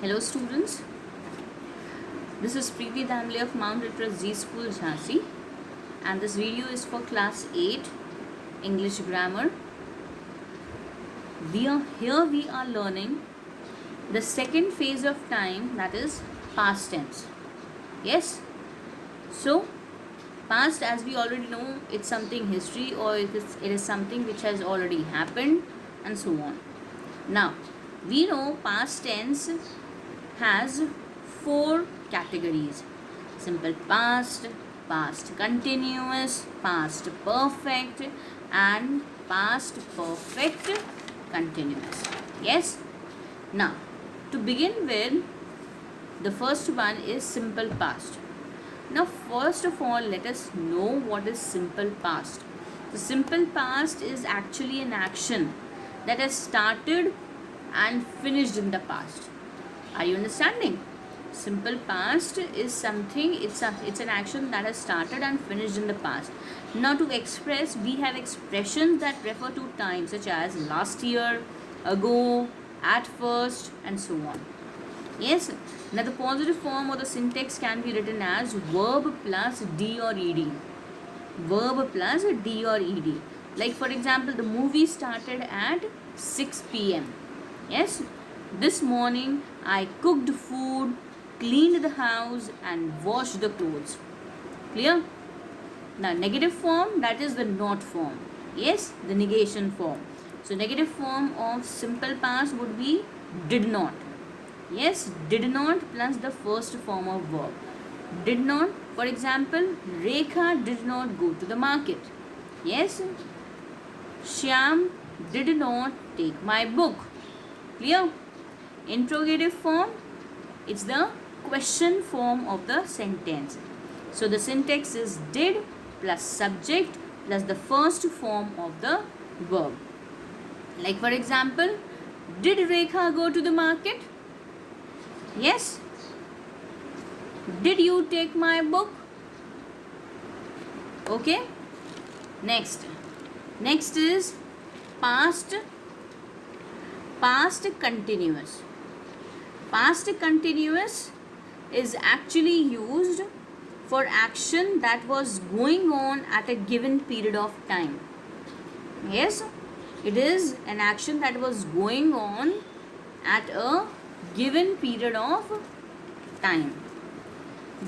Hello students, this is Preeti Damle of Mount Literacy Z School Jhansi, and this video is for class 8 English grammar. We are learning the second phase of time, that is past tense. Yes, so past, as we already know, it's something history, or it is something which has already happened, and so on. Now we know past tense has 4 categories: simple past, past continuous, past perfect, and past perfect continuous. Yes. Now to begin with, the first one is simple past. Now first of all, let us know what is simple past. The simple past is actually an action that has started and finished in the past. Are you understanding? Simple past is something, it's an action that has started and finished in the past. Now to express, we have expressions that refer to time such as last year, ago, at first, and so on. Yes. Now the positive form or the syntax can be written as verb plus d or ed. Verb plus d or ed. Like for example, the movie started at 6 p.m. Yes. This morning I cooked food, cleaned the house, and washed the clothes. Clear? Now negative form, that is the not form. Yes, the negation form. So negative form of simple past would be did not. Yes, did not plus the first form of verb. Did not, for example, Rekha did not go to the market. Yes, Shyam did not take my book. Clear? Interrogative form, it's the question form of the sentence. So the syntax is did plus subject plus the first form of the verb. Like for example, did Rekha go to the market? Yes. Did you take my book? Okay. Next is past continuous. Past continuous is actually used for action that was going on at a given period of time. Yes, it is an action that was going on at a given period of time.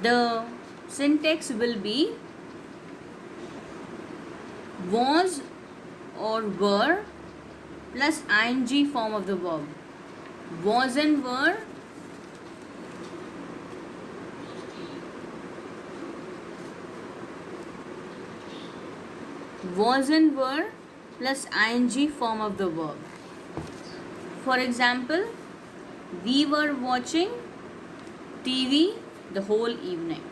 The syntax will be was or were plus ing form of the verb. Was and were plus ing form of the verb. For example, we were watching TV the whole evening.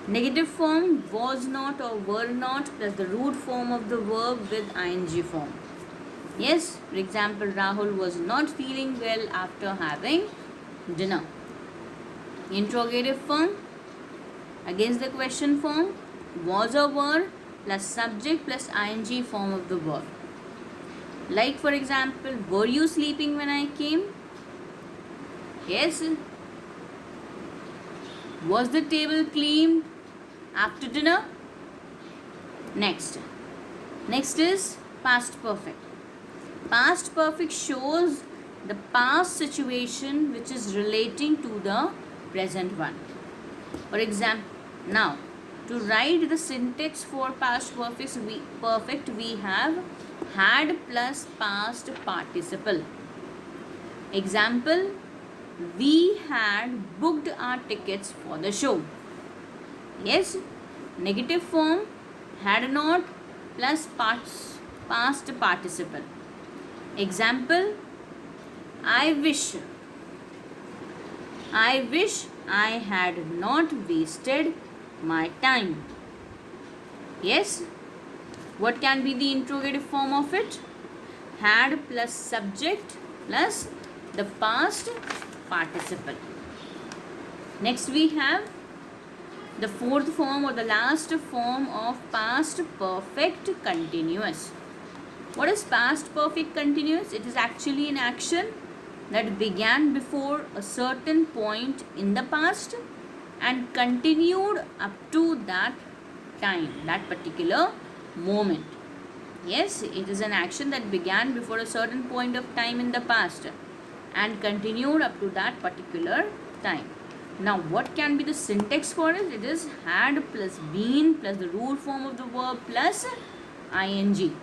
Negative form, was not or were not plus the root form of the verb with ing form. Yes, for example, Rahul was not feeling well after having dinner. Interrogative form, against the question form, was or were plus subject plus ing form of the verb. Like for example, were you sleeping when I came? Yes. Was the table cleaned after dinner? Next is past perfect. Past perfect shows the past situation which is relating to the present one. For example, now to write the syntax for past perfect, we have had plus past participle. Example, we had booked our tickets for the show. Yes, negative form, had not plus past participle. Example, I wish I had not wasted my time. Yes, what can be the interrogative form of it? Had plus subject plus the past participle. Next we have the fourth form or the last form of past perfect continuous. What is past perfect continuous? It is actually an action that began before a certain point in the past and continued up to that time, that particular moment. Yes, it is an action that began before a certain point of time in the past and continued up to that particular time. Now, what can be the syntax for it? It is had plus been plus the root form of the verb plus ing.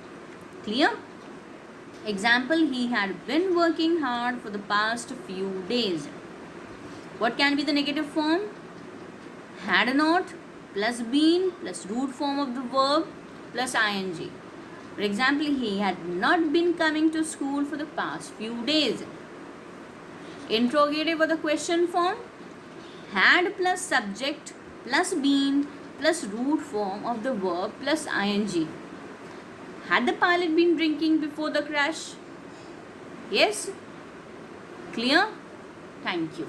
Clear? Example, he had been working hard for the past few days. What can be the negative form? Had not plus been plus root form of the verb plus ing. For example, he had not been coming to school for the past few days. Interrogative or the question form? Had plus subject plus been plus root form of the verb plus ing. Had the pilot been drinking before the crash? Yes? Clear? Thank you.